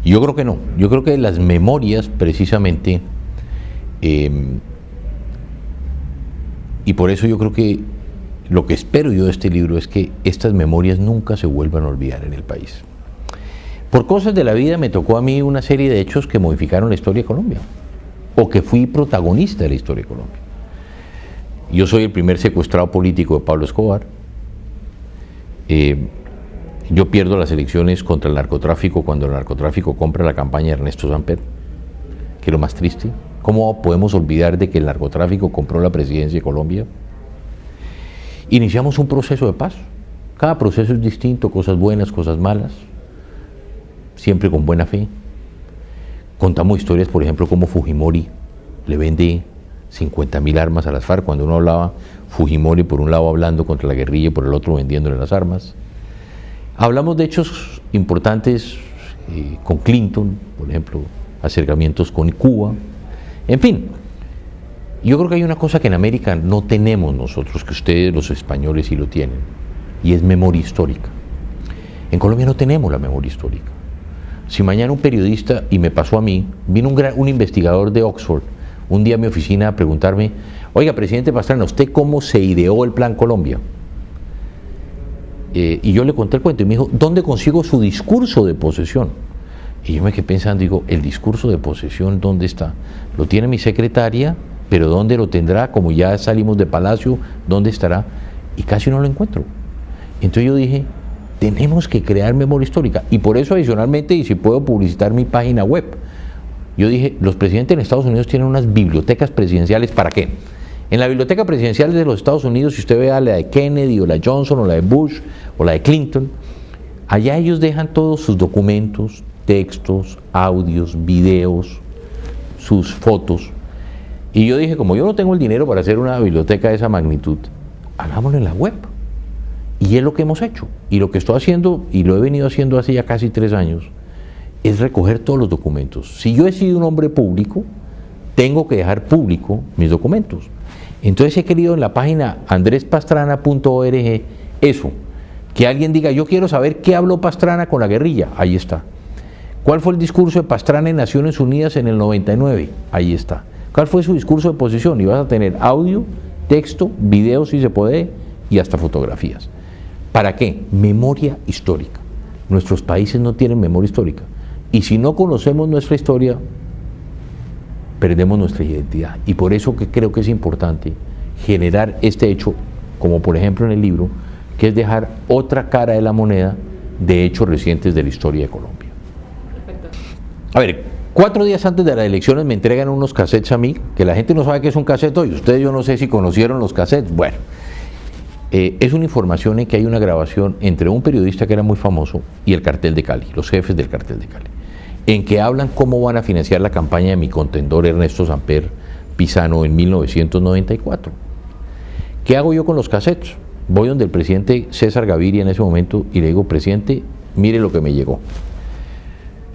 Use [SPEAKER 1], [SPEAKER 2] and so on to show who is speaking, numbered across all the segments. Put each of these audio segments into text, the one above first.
[SPEAKER 1] Y yo creo que no. Yo creo que las memorias, precisamente, y por eso yo creo que lo que espero yo de este libro es que estas memorias nunca se vuelvan a olvidar en el país. Por cosas de la vida me tocó a mí una serie de hechos que modificaron la historia de Colombia, o que fui protagonista de la historia de Colombia. Yo soy el primer secuestrado político de Pablo Escobar. Yo pierdo las elecciones contra el narcotráfico cuando el narcotráfico compra la campaña de Ernesto Samper, que es lo más triste. ¿Cómo podemos olvidar de que el narcotráfico compró la presidencia de Colombia? Iniciamos un proceso de paz. Cada proceso es distinto, cosas buenas, cosas malas, siempre con buena fe. Contamos historias, por ejemplo, como Fujimori le vende 50.000 armas a las FARC, cuando uno hablaba Fujimori por un lado hablando contra la guerrilla y por el otro vendiéndole las armas. Hablamos de hechos importantes con Clinton, por ejemplo, acercamientos con Cuba. En fin, yo creo que hay una cosa que en América no tenemos nosotros, que ustedes los españoles sí lo tienen, y es memoria histórica. En Colombia no tenemos la memoria histórica. Si mañana un periodista, y me pasó a mí, vino un investigador de Oxford un día a mi oficina a preguntarme: oiga, presidente Pastrana, ¿usted cómo se ideó el Plan Colombia? Y yo le conté el cuento y me dijo: ¿dónde consigo su discurso de posesión? Y yo me quedé pensando, digo, ¿el discurso de posesión dónde está? Lo tiene mi secretaria, pero ¿dónde lo tendrá? Como ya salimos de Palacio, ¿dónde estará? Y casi no lo encuentro. Entonces yo dije, tenemos que crear memoria histórica. Y por eso, adicionalmente, y si puedo publicitar mi página web, yo dije, los presidentes en Estados Unidos tienen unas bibliotecas presidenciales. ¿Para qué? En la biblioteca presidencial de los Estados Unidos, si usted vea la de Kennedy, o la de Johnson, o la de Bush, o la de Clinton, allá ellos dejan todos sus documentos, textos, audios, videos, sus fotos. Y yo dije, como yo no tengo el dinero para hacer una biblioteca de esa magnitud, hagámoslo en la web. Y es lo que hemos hecho. Y lo que estoy haciendo, y lo he venido haciendo hace ya casi 3 años, es recoger todos los documentos. Si yo he sido un hombre público, tengo que dejar público mis documentos. Entonces he querido en la página andrespastrana.org eso, que alguien diga, yo quiero saber qué habló Pastrana con la guerrilla, ahí está. ¿Cuál fue el discurso de Pastrana en Naciones Unidas en el 99? Ahí está. ¿Cuál fue su discurso de posición? Y vas a tener audio, texto, video si se puede, y hasta fotografías. ¿Para qué? Memoria histórica. Nuestros países no tienen memoria histórica. Y si no conocemos nuestra historia, perdemos nuestra identidad. Y por eso que creo que es importante generar este hecho, como por ejemplo en el libro, que es dejar otra cara de la moneda de hechos recientes de la historia de Colombia.
[SPEAKER 2] Perfecto.
[SPEAKER 1] A ver, 4 días antes de las elecciones me entregan unos cassettes a mí, que la gente no sabe qué es un cassette hoy. Ustedes, yo no sé si conocieron los cassettes. Bueno, es una información en que hay una grabación entre un periodista que era muy famoso y el Cartel de Cali, los jefes del Cartel de Cali, en que hablan cómo van a financiar la campaña de mi contendor Ernesto Samper Pizano en 1994. ¿Qué hago yo con los cassettes? Voy donde el presidente César Gaviria en ese momento y le digo, presidente, mire lo que me llegó.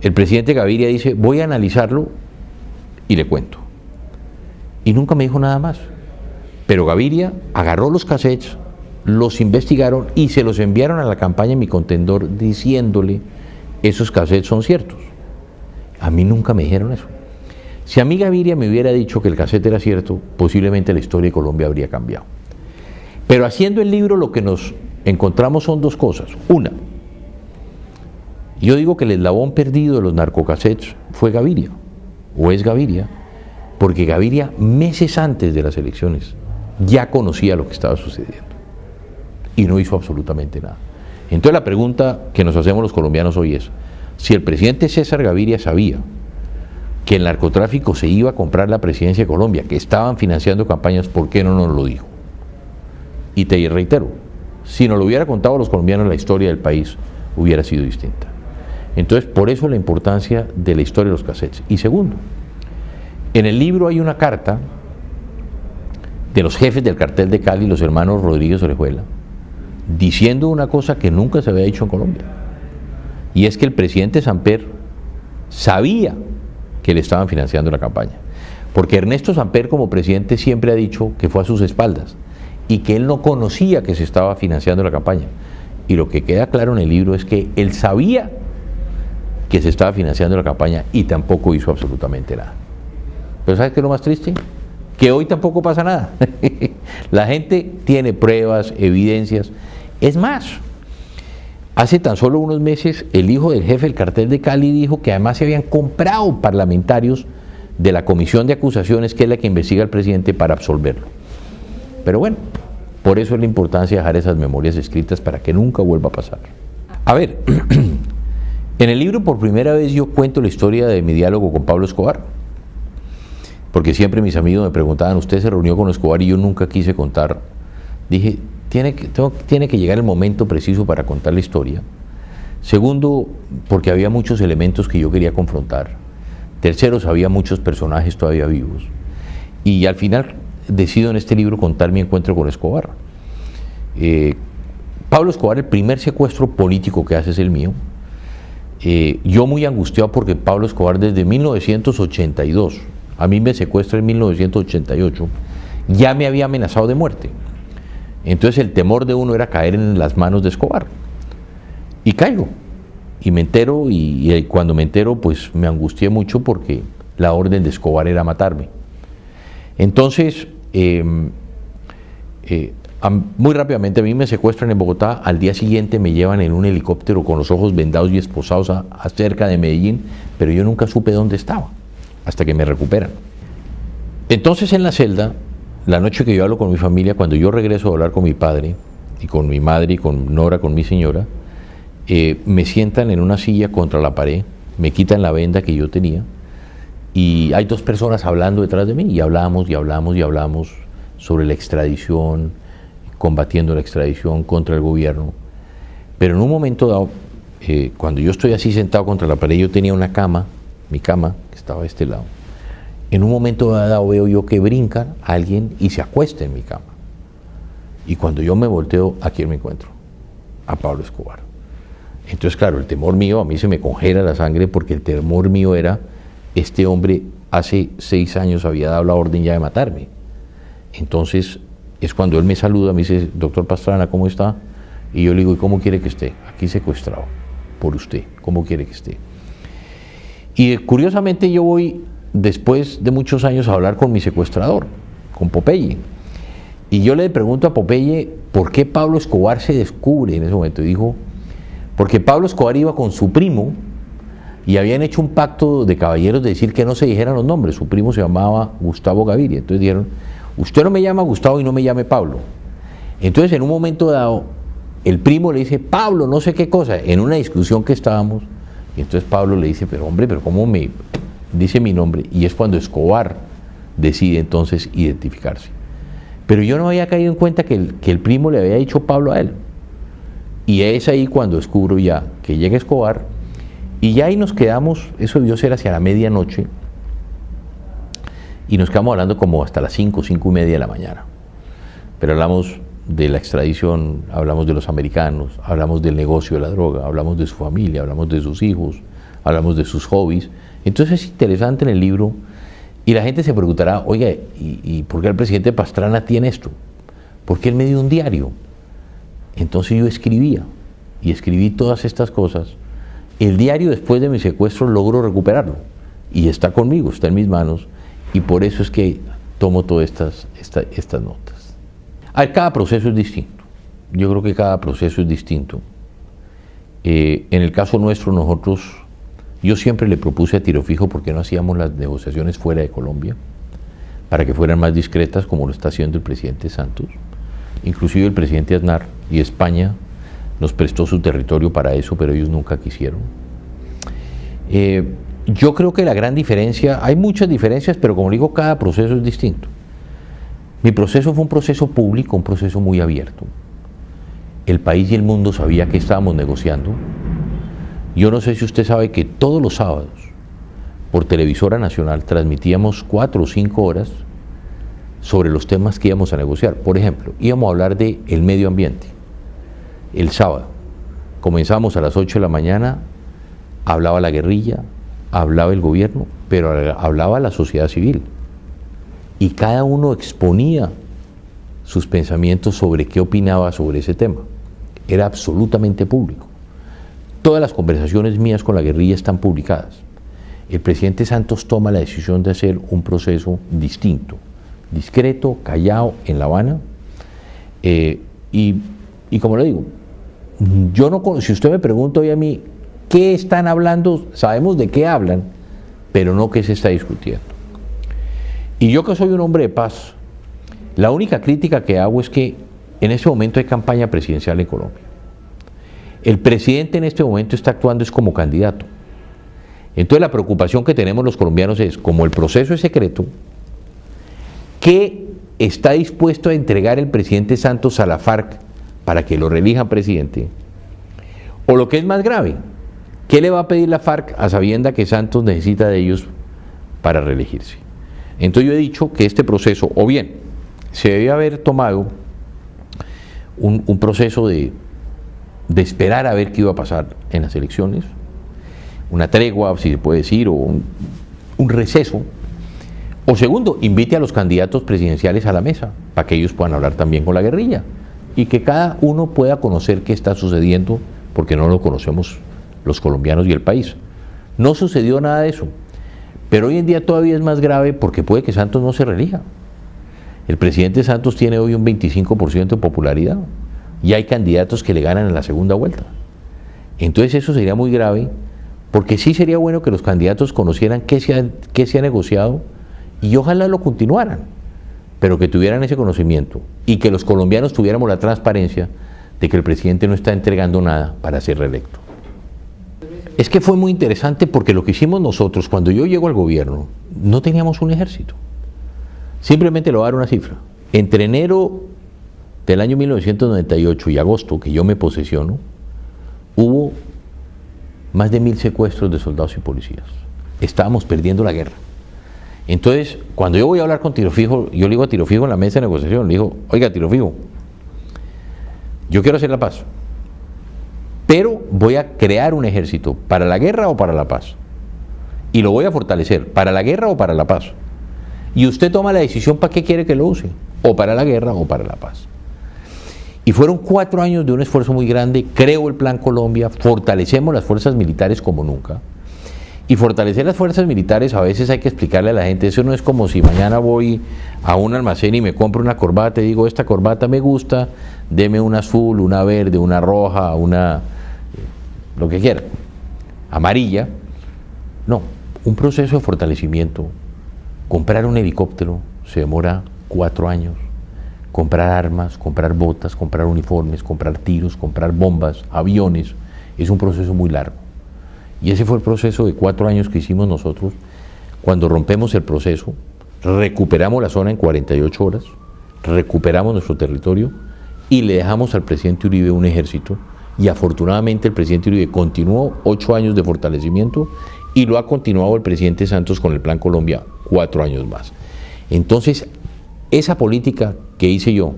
[SPEAKER 1] El presidente Gaviria dice, voy a analizarlo y le cuento. Y nunca me dijo nada más. Pero Gaviria agarró los cassettes, los investigaron y se los enviaron a la campaña de mi contendor diciéndole, esos cassettes son ciertos. A mí nunca me dijeron eso. Si a mí Gaviria me hubiera dicho que el cassette era cierto, posiblemente la historia de Colombia habría cambiado. Pero haciendo el libro lo que nos encontramos son 2 cosas. Una, yo digo que el eslabón perdido de los narcocassettes fue Gaviria, o es Gaviria, porque Gaviria meses antes de las elecciones ya conocía lo que estaba sucediendo y no hizo absolutamente nada. Entonces la pregunta que nos hacemos los colombianos hoy es, si el presidente César Gaviria sabía que el narcotráfico se iba a comprar la presidencia de Colombia, que estaban financiando campañas, ¿por qué no nos lo dijo? Y te reitero, si nos lo hubiera contado a los colombianos, la historia del país hubiera sido distinta. Entonces, por eso la importancia de la historia de los cassettes. Y segundo, en el libro hay una carta de los jefes del Cartel de Cali, los hermanos Rodríguez Orejuela, diciendo una cosa que nunca se había dicho en Colombia, y es que el presidente Samper sabía que le estaban financiando la campaña, porque Ernesto Samper como presidente siempre ha dicho que fue a sus espaldas y que él no conocía que se estaba financiando la campaña. Y lo que queda claro en el libro es que él sabía que se estaba financiando la campaña y tampoco hizo absolutamente nada. Pero ¿sabes qué es lo más triste? Que hoy tampoco pasa nada. La gente tiene pruebas, evidencias. Es más, hace tan solo unos meses el hijo del jefe del cartel de Cali dijo que además se habían comprado parlamentarios de la comisión de acusaciones, que es la que investiga al presidente, para absolverlo. Pero bueno, por eso es la importancia de dejar esas memorias escritas para que nunca vuelva a pasar. A ver, en el libro por primera vez yo cuento la historia de mi diálogo con Pablo Escobar, porque siempre mis amigos me preguntaban, ¿usted se reunió con Escobar? Y yo nunca quise contar. Dije, tiene que llegar el momento preciso para contar la historia. Segundo, porque había muchos elementos que yo quería confrontar. Tercero, había muchos personajes todavía vivos. Y al final decido en este libro contar mi encuentro con Escobar. Pablo Escobar, el primer secuestro político que hace es el mío. Yo muy angustiado porque Pablo Escobar desde 1982, a mí me secuestra en 1988, ya me había amenazado de muerte. Entonces el temor de uno era caer en las manos de Escobar. Y caigo. Y me entero, y cuando me entero, pues me angustié mucho porque la orden de Escobar era matarme. Entonces, muy rápidamente a mí me secuestran en Bogotá, al día siguiente me llevan en un helicóptero con los ojos vendados y esposados a cerca de Medellín, pero yo nunca supe dónde estaba, hasta que me recuperan. Entonces en la celda, la noche que yo hablo con mi familia, cuando yo regreso a hablar con mi padre, y con mi madre, y con Nora, con mi señora, me sientan en una silla contra la pared, me quitan la venda que yo tenía, y hay dos personas hablando detrás de mí, y hablamos sobre la extradición, combatiendo la extradición contra el gobierno. Pero en un momento dado, cuando yo estoy así sentado contra la pared, yo tenía una cama, mi cama, que estaba de este lado. En un momento dado veo yo que brinca alguien y se acuesta en mi cama. Y cuando yo me volteo, ¿a quién me encuentro? A Pablo Escobar. Entonces, claro, el temor mío, a mí se me congela la sangre, porque el temor mío era, este hombre hace 6 años había dado la orden ya de matarme. Entonces, es cuando él me saluda, me dice, doctor Pastrana, ¿cómo está? Y yo le digo, ¿y cómo quiere que esté? Aquí secuestrado por usted, ¿cómo quiere que esté? Y curiosamente yo voy, después de muchos años, a hablar con mi secuestrador, con Popeye. Y yo le pregunto a Popeye, ¿por qué Pablo Escobar se descubre en ese momento? Y dijo, porque Pablo Escobar iba con su primo y habían hecho un pacto de caballeros de decir que no se dijeran los nombres. Su primo se llamaba Gustavo Gaviria. Entonces dijeron, usted no me llama Gustavo y no me llame Pablo. Entonces en un momento dado, el primo le dice, Pablo, no sé qué cosa, en una discusión que estábamos. Y entonces Pablo le dice, pero hombre, pero ¿cómo me dice mi nombre? Y es cuando Escobar decide entonces identificarse. Pero yo no había caído en cuenta que el primo le había dicho Pablo a él. Y es ahí cuando descubro ya que llega Escobar, y ya ahí nos quedamos, eso debió ser hacia la medianoche, y nos quedamos hablando como hasta las 5:30 de la mañana. Pero hablamos de la extradición, hablamos de los americanos, hablamos del negocio de la droga, hablamos de su familia, hablamos de sus hijos, hablamos de sus hobbies. Entonces es interesante en el libro, y la gente se preguntará, oiga, ¿y por qué el presidente Pastrana tiene esto? Porque él me dio un diario. Entonces yo escribía, y escribí todas estas cosas. El diario, después de mi secuestro, logro recuperarlo, y está conmigo, está en mis manos, y por eso es que tomo todas estas notas. A ver, cada proceso es distinto. Yo creo que cada proceso es distinto. En el caso nuestro, yo siempre le propuse a Tiro Fijo por qué no hacíamos las negociaciones fuera de Colombia, para que fueran más discretas, como lo está haciendo el presidente Santos. Inclusive el presidente Aznar y España nos prestó su territorio para eso, pero ellos nunca quisieron. Yo creo que la gran diferencia, hay muchas diferencias, pero como digo, cada proceso es distinto. Mi proceso fue un proceso público, un proceso muy abierto. El país y el mundo sabía que estábamos negociando. Yo no sé si usted sabe que todos los sábados, por Televisora Nacional, transmitíamos 4 o 5 horas sobre los temas que íbamos a negociar. Por ejemplo, íbamos a hablar del medio ambiente. El sábado comenzamos a las 8 de la mañana, hablaba la guerrilla, hablaba el gobierno, pero hablaba la sociedad civil. Y cada uno exponía sus pensamientos sobre qué opinaba sobre ese tema. Era absolutamente público. todas las conversaciones mías con la guerrilla están publicadas. El presidente Santos toma la decisión de hacer un proceso distinto, discreto, callado, en La Habana, y como le digo, yo no, si usted me pregunta hoy a mí, ¿qué están hablando? Sabemos de qué hablan, pero no qué se está discutiendo. Y yo, que soy un hombre de paz, la única crítica que hago es que en este momento hay campaña presidencial en Colombia. El presidente en este momento está actuando es como candidato. Entonces la preocupación que tenemos los colombianos es, como el proceso es secreto, ¿qué está dispuesto a entregar el presidente Santos a la FARC para que lo reelijan presidente? O lo que es más grave, ¿qué le va a pedir la FARC a sabienda que Santos necesita de ellos para reelegirse? Entonces yo he dicho que este proceso, o bien, se debe haber tomado un proceso de esperar a ver qué iba a pasar en las elecciones, una tregua, si se puede decir, o un receso. O segundo, invite a los candidatos presidenciales a la mesa, para que ellos puedan hablar también con la guerrilla, y que cada uno pueda conocer qué está sucediendo, porque no lo conocemos los colombianos y el país. No sucedió nada de eso, pero hoy en día todavía es más grave porque puede que Santos no se reelija. El presidente Santos tiene hoy un 25% de popularidad, y hay candidatos que le ganan en la segunda vuelta. Entonces eso sería muy grave, porque sí sería bueno que los candidatos conocieran qué se ha negociado y ojalá lo continuaran, pero que tuvieran ese conocimiento y que los colombianos tuviéramos la transparencia de que el presidente no está entregando nada para ser reelecto. Es que fue muy interesante porque lo que hicimos nosotros cuando yo llego al gobierno, no teníamos un ejército. Simplemente le voy a dar una cifra. Entre enero del año 1998 y agosto, que yo me posesiono, hubo más de 1000 secuestros de soldados y policías. Estábamos perdiendo la guerra. Entonces, cuando yo voy a hablar con Tiro Fijo, yo le digo a Tiro Fijo en la mesa de negociación, le digo, oiga, Tiro Fijo, yo quiero hacer la paz, pero voy a crear un ejército para la guerra o para la paz. Y lo voy a fortalecer, para la guerra o para la paz. Y usted toma la decisión para qué quiere que lo use, o para la guerra o para la paz. Y fueron 4 años de un esfuerzo muy grande. Creo el Plan Colombia, fortalecemos las fuerzas militares como nunca. Y fortalecer las fuerzas militares, a veces hay que explicarle a la gente, eso no es como si mañana voy a un almacén y me compro una corbata y digo, esta corbata me gusta, deme una azul, una verde, una roja, una, lo que quiera, amarilla. No, un proceso de fortalecimiento. Comprar un helicóptero se demora 4 años. Comprar armas, comprar botas, comprar uniformes, comprar tiros, comprar bombas, aviones, es un proceso muy largo. Y ese fue el proceso de 4 años que hicimos nosotros. Cuando rompemos el proceso, recuperamos la zona en 48 horas, recuperamos nuestro territorio y le dejamos al presidente Uribe un ejército. Y afortunadamente el presidente Uribe continuó 8 años de fortalecimiento y lo ha continuado el presidente Santos con el Plan Colombia 4 años más. Entonces, esa política que hice yo,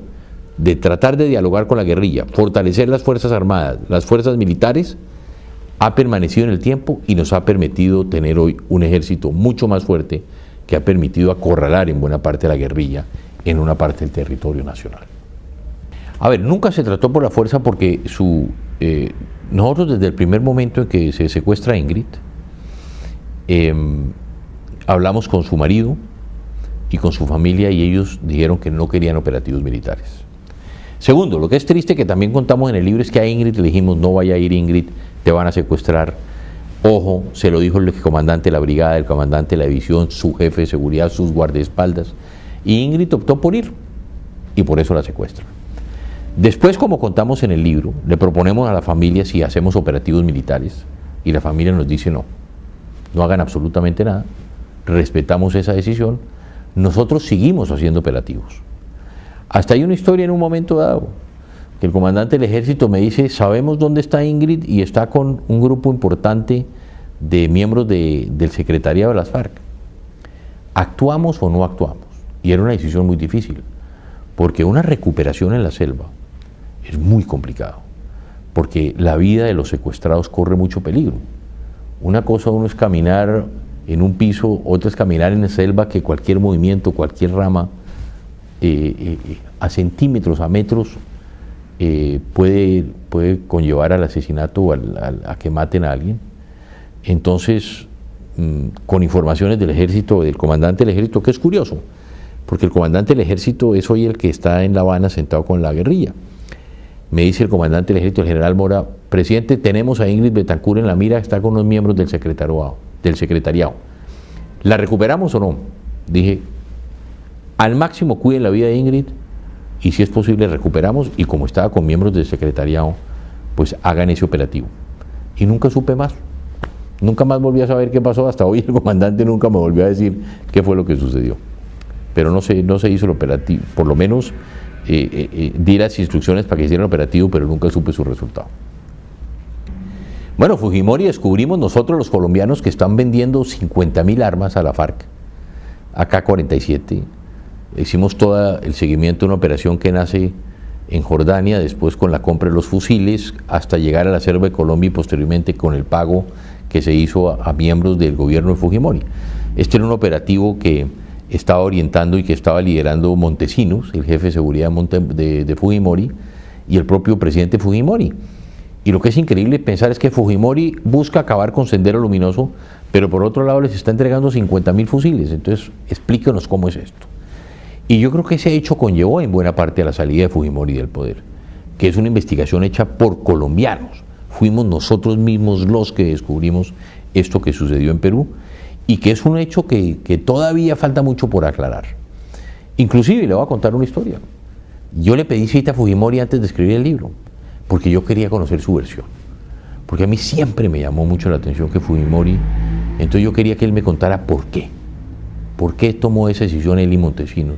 [SPEAKER 1] de tratar de dialogar con la guerrilla, fortalecer las Fuerzas Armadas, las fuerzas militares, ha permanecido en el tiempo y nos ha permitido tener hoy un ejército mucho más fuerte que ha permitido acorralar en buena parte a la guerrilla en una parte del territorio nacional. A ver, nunca se trató por la fuerza porque nosotros desde el primer momento en que se secuestra a Ingrid, hablamos con su marido y con su familia y ellos dijeron que no querían operativos militares. Segundo, lo que es triste que también contamos en el libro es que a Ingrid le dijimos, no vaya a ir Ingrid, te van a secuestrar. Ojo, se lo dijo el comandante de la brigada, el comandante de la división, su jefe de seguridad, sus guardaespaldas, y Ingrid optó por ir y por eso la secuestran. Después, como contamos en el libro, le proponemos a la familia si hacemos operativos militares y la familia nos dice no hagan absolutamente nada, respetamos esa decisión. Nosotros seguimos haciendo operativos. Hasta hay una historia en un momento dado, que el comandante del ejército me dice, sabemos dónde está Ingrid y está con un grupo importante de miembros del secretariado de las FARC. ¿Actuamos o no actuamos? Y era una decisión muy difícil, porque una recuperación en la selva es muy complicado, porque la vida de los secuestrados corre mucho peligro. Una cosa uno es caminar en un piso, otra es caminar en la selva, que cualquier movimiento, cualquier rama, a centímetros, a metros, puede conllevar al asesinato o a que maten a alguien. Entonces, con informaciones del ejército, del comandante del ejército, que es curioso, porque el comandante del ejército es hoy el que está en La Habana sentado con la guerrilla. Me dice el comandante del ejército, el general Mora: presidente, tenemos a Ingrid Betancourt en la mira, está con unos miembros del secretariado. ¿La recuperamos o no? Dije, al máximo cuiden la vida de Ingrid, y si es posible recuperamos, y como estaba con miembros del secretariado, pues hagan ese operativo. Y nunca supe más. Nunca más volví a saber qué pasó. Hasta hoy el comandante nunca me volvió a decir qué fue lo que sucedió. Pero no se hizo el operativo. Por lo menos di las instrucciones para que hicieran el operativo, pero nunca supe su resultado. Bueno, Fujimori descubrimos nosotros los colombianos que están vendiendo 50.000 armas a la FARC, AK-47. Hicimos todo el seguimiento de una operación que nace en Jordania, después con la compra de los fusiles, hasta llegar a la selva de Colombia y posteriormente con el pago que se hizo a miembros del gobierno de Fujimori. Este era un operativo que estaba orientando y que estaba liderando Montesinos, el jefe de seguridad de Fujimori, y el propio presidente Fujimori. Y lo que es increíble pensar es que Fujimori busca acabar con Sendero Luminoso, pero por otro lado les está entregando 50.000 fusiles. Entonces, explíquenos cómo es esto. Y yo creo que ese hecho conllevó en buena parte a la salida de Fujimori del poder, que es una investigación hecha por colombianos. Fuimos nosotros mismos los que descubrimos esto que sucedió en Perú, y que es un hecho que todavía falta mucho por aclarar. Inclusive, le voy a contar una historia. Yo le pedí cita a Fujimori antes de escribir el libro, porque yo quería conocer su versión. Porque a mí siempre me llamó mucho la atención que Fujimori, entonces yo quería que él me contara por qué. ¿Por qué tomó esa decisión él y Montesinos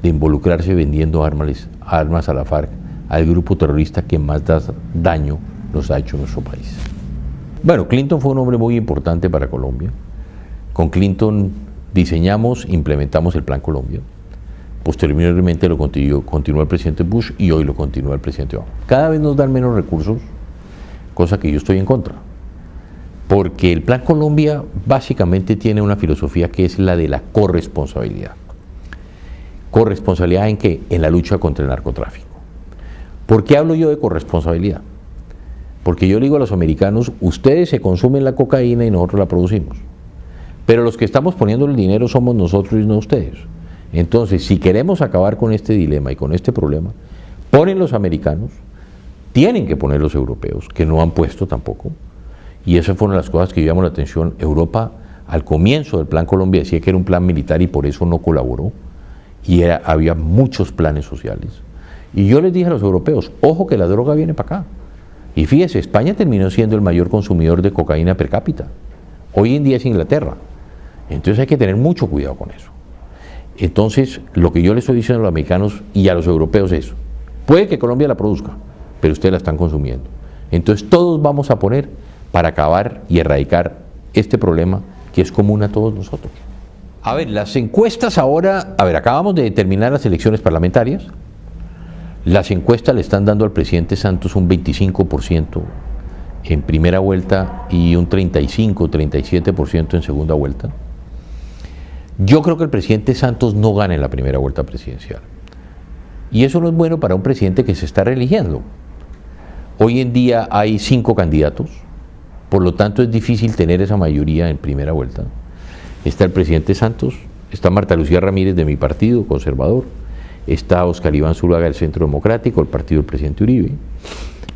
[SPEAKER 1] de involucrarse vendiendo armas a la FARC, al grupo terrorista que más daño nos ha hecho en nuestro país? Bueno, Clinton fue un hombre muy importante para Colombia. Con Clinton diseñamos, implementamos el Plan Colombia. Posteriormente lo continuó el presidente Bush y hoy lo continúa el presidente Obama. Cada vez nos dan menos recursos, cosa que yo estoy en contra. Porque el Plan Colombia básicamente tiene una filosofía que es la de la corresponsabilidad. ¿Corresponsabilidad en qué? En la lucha contra el narcotráfico. ¿Por qué hablo yo de corresponsabilidad? Porque yo le digo a los americanos, ustedes se consumen la cocaína y nosotros la producimos. Pero los que estamos poniendo el dinero somos nosotros y no ustedes. Entonces, si queremos acabar con este dilema y con este problema, ponen los americanos, tienen que poner los europeos, que no han puesto tampoco. Y esas fueron las cosas que llamó la atención. Europa, al comienzo del Plan Colombia, decía que era un plan militar y por eso no colaboró. Y había muchos planes sociales. Y yo les dije a los europeos, ojo que la droga viene para acá. Y fíjese, España terminó siendo el mayor consumidor de cocaína per cápita. Hoy en día es Inglaterra. Entonces hay que tener mucho cuidado con eso. Entonces, lo que yo le estoy diciendo a los americanos y a los europeos es, puede que Colombia la produzca, pero ustedes la están consumiendo. Entonces todos vamos a poner para acabar y erradicar este problema que es común a todos nosotros. A ver, las encuestas ahora, acabamos de terminar las elecciones parlamentarias. Las encuestas le están dando al presidente Santos un 25% en primera vuelta y un 35-37% en segunda vuelta. Yo creo que el presidente Santos no gana en la primera vuelta presidencial. Y eso no es bueno para un presidente que se está reeligiendo. Hoy en día hay 5 candidatos, por lo tanto es difícil tener esa mayoría en primera vuelta. Está el presidente Santos, está Marta Lucía Ramírez de mi partido, conservador, está Oscar Iván Zuluaga del Centro Democrático, el partido del presidente Uribe,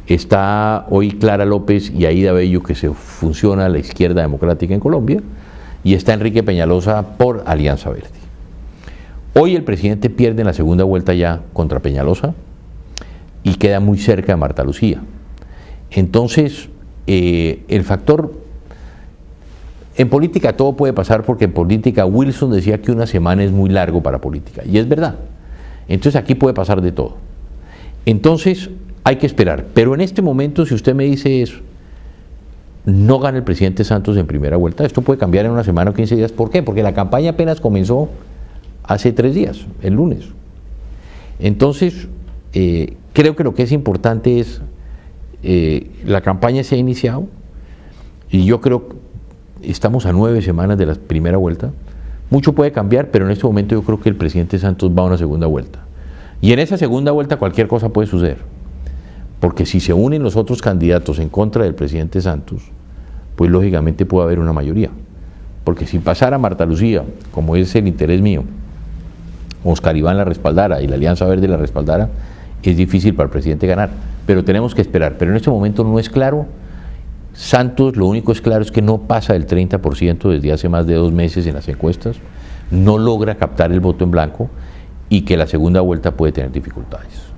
[SPEAKER 1] está hoy Clara López y Aida Bello, que se fusiona a la izquierda democrática en Colombia, y está Enrique Peñalosa por Alianza Verde. Hoy el presidente pierde en la segunda vuelta ya contra Peñalosa y queda muy cerca de Marta Lucía. Entonces, el factor, en política todo puede pasar, porque en política Wilson decía que una semana es muy largo para política, y es verdad. Entonces aquí puede pasar de todo. Entonces hay que esperar, pero en este momento, si usted me dice eso, no gana el presidente Santos en primera vuelta, esto puede cambiar en una semana o 15 días. ¿Por qué? Porque la campaña apenas comenzó hace 3 días, el lunes. Entonces, creo que lo que es importante es, la campaña se ha iniciado, y yo creo que estamos a 9 semanas de la primera vuelta. Mucho puede cambiar, pero en este momento yo creo que el presidente Santos va a una segunda vuelta. Y en esa segunda vuelta cualquier cosa puede suceder. porque si se unen los otros candidatos en contra del presidente Santos, pues lógicamente puede haber una mayoría. Porque si pasara Marta Lucía, como es el interés mío, Oscar Iván la respaldara y la Alianza Verde la respaldara, es difícil para el presidente ganar. Pero tenemos que esperar. Pero en este momento no es claro. Santos, lo único es claro es que no pasa del 30% desde hace más de 2 meses en las encuestas, no logra captar el voto en blanco y que la segunda vuelta puede tener dificultades.